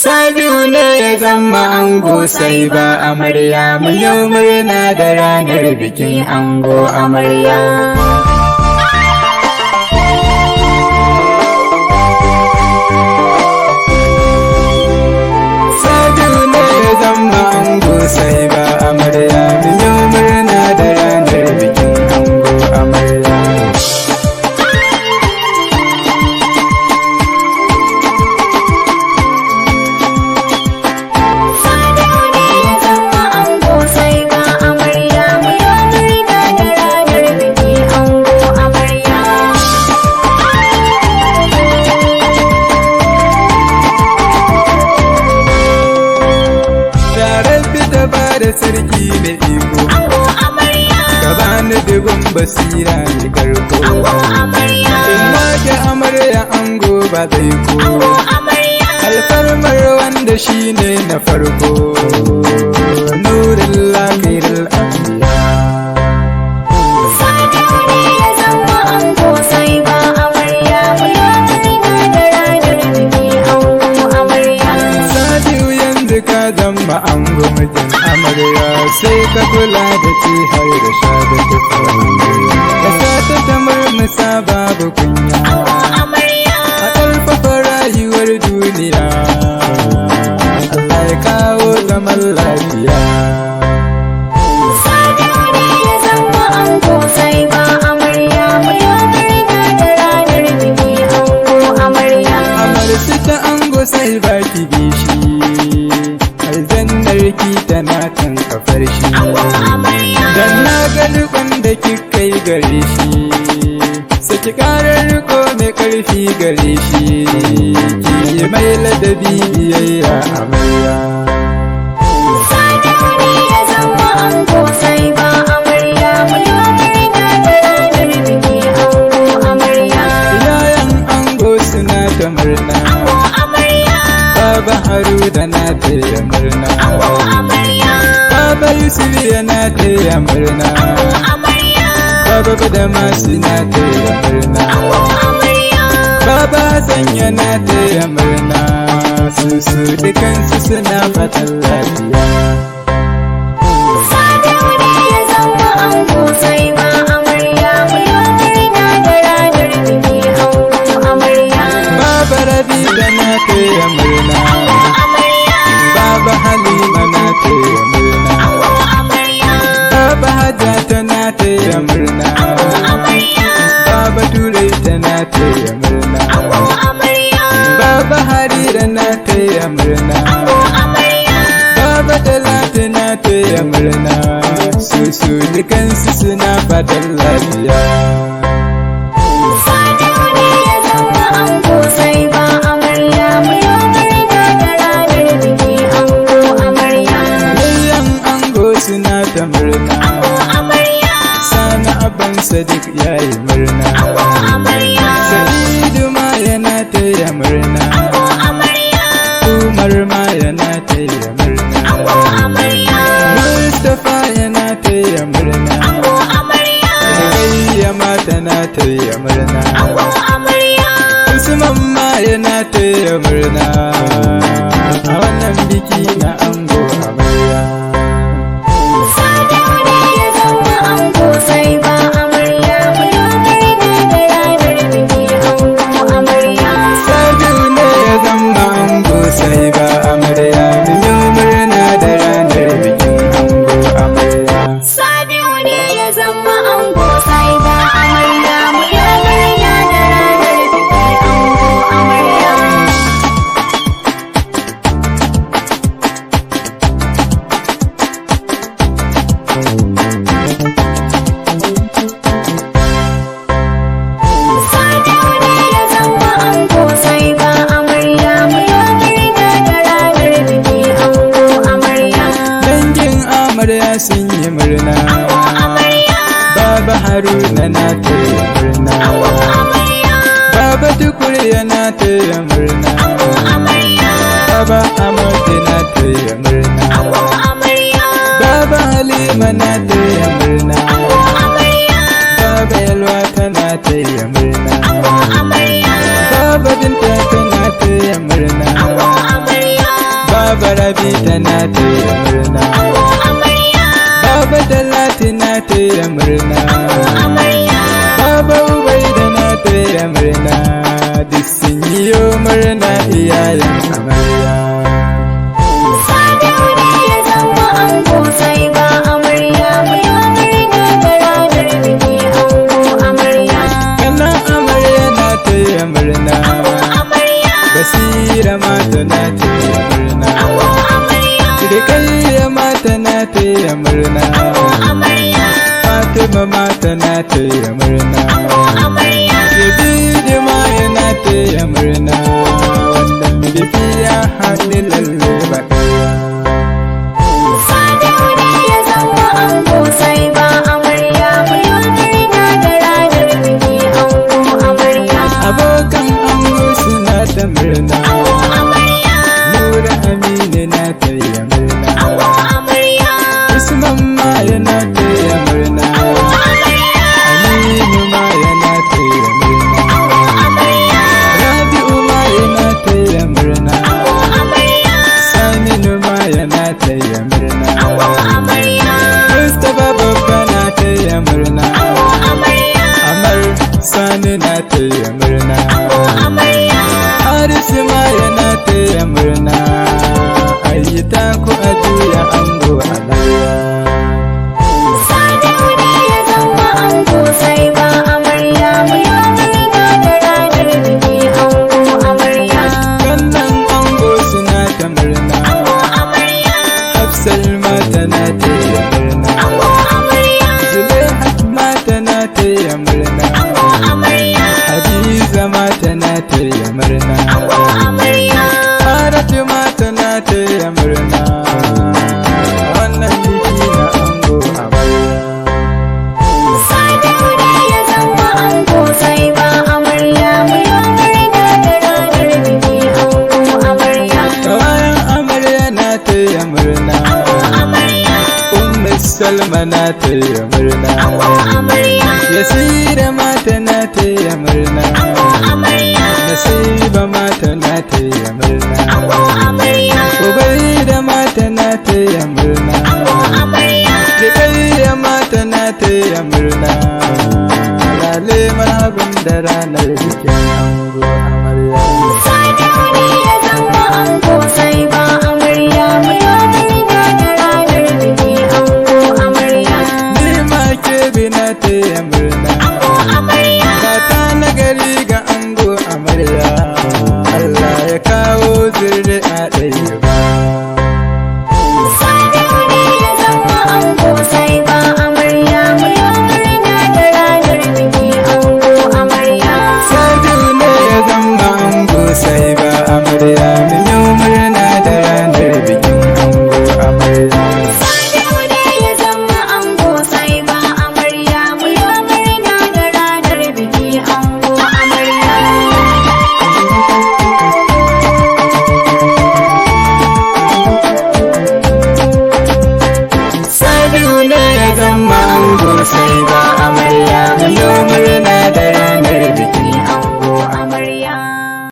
Sabiu ne ya zama ango sai ba amarya, mu yau murna da ranar bikin ango amarya. Sabiu ne ya zama ango sai ba amarya, mu yau murna da ranar bikin ango amarya. Da sarki da iko gabani dubin basira ne karko in wake amarya ango ba zai ko alfarmar wanda shi ne na farko nurin lafiyar afiya. Ka zama ango mijin amarya sai ka kula da ci har da sha da tufafi da sata ta murmusa babu kunya a ƙarfafa rayuwar duniya Allah ya kawo zaman lafiya. Amarci ta ango sai baki bishi aljannar ki tana kan kafar shi dan na ga rikon da kika yi gare shi saki karar riko mai karfi gare shi ki mai ladabi biyayya amarya. Yayan ango suna ta murna Baba Haruda na taya murna Baba Yusuf yana taya murna Baba Badamasi na taya murna Baba Hassan yana taya murna su dukansu suna fatan lafiya. Baba Rabi na taya murna Baba Halima na taya murna Baba Hajjata na taya murna Baba Ture na taya murna Baba Harira na taya murna Baba Talatu na taya murna su dukansu suna fatan lafiya. Suna ta murna Sana Abban Sadiq yayi murna Sa'idu ma yana taya murna Umar ma yana taya murna Mustapha yana taya murna Rukayya ma tana taya murna Usman ma yana taya murna a wannan biki na ango amarya. Sai ba amarya biyo murna da ranar bikin ango amarya. Sabiu ne ya zama ango sai ba amarya mu yi murna da ranar bikin ango amarya. Sabiu ne ya zama ango sai ba amarya mu yi amarya sun yi murna Baba Haruna na taya murna Baba Tukur yana taya murna Baba Amadu na taya murna Baba Halima na taya murna Baba Yalwa tana taya murna Baba Binta tana taya murna rabi tana taya murna, ango amarya, baba talati na taya murna, amarya, baba ubaida na taya murna, duk sun yi murna iyayen amarya. Sadiu ne ya zama ango sai ba amarya, mu yi murna da ranar biki ango amarya, Kana amarya na taya murna, amarya, Basira mata na taya murna, ango amarya, Sirikayya mata na taya murna, amarya, Fatima mata na taya murna, amarya, Yazidi ma yana taya murna, wannan biki ya haɗu lalle ba ɗaya. Sadiu ne ya zama ango sai ba amarya, mu yi murna da ranar biki ango amarya, Abokan ango suna ta murna, amarya, Nura Aminu na taya murna, ango amarya, Usman ma yana taya murna, amarya, Aminu ma yana taya murna, amarya, Rabi'u ma yana taya murna, amarya, Saminu ma yana taya murna, amarya, Mustapha babba na taya murna, amarya, Amar Sani na taya murna, amarya, Harisu ma yana taya murna, ayyuta ku a juya ango a laya. Sadiu ne ya zama ango sai ba amarya, mu yi murna da ranar biki ango amarya, Kannan ango suna ta murna, amarya, Hafsal ma tana taya murna, ango amarya, Zulaihat ma tana taya murna, amarya, Hadiza ma tana taya murna, amarya, Faratu ma tana taya murna, wannan biki na ango amarya. Sadiu ne ya zama ango sai ba amarya, mu yi murna da ranar biki ango amarya, Kawayan amarya na taya murna, amarya, Ummu Salma na taya murna, amarya, Yasira ma tana taya murna, amarya, Nasiba ma tana taya murna, amarya, Ubaida ma tana taya murna, amarya, Rikayya ma tana taya murna, lale marhaban da ranar bikin ango amarya. Sadiu ne ya zama ango sai ba amarya, mu yi murna da ranar biki ango amarya, Ni ma ke bi na taya murna, amarya, fata na gari ga ango amarya, Allah ya kawo zuri'a ɗaya ba.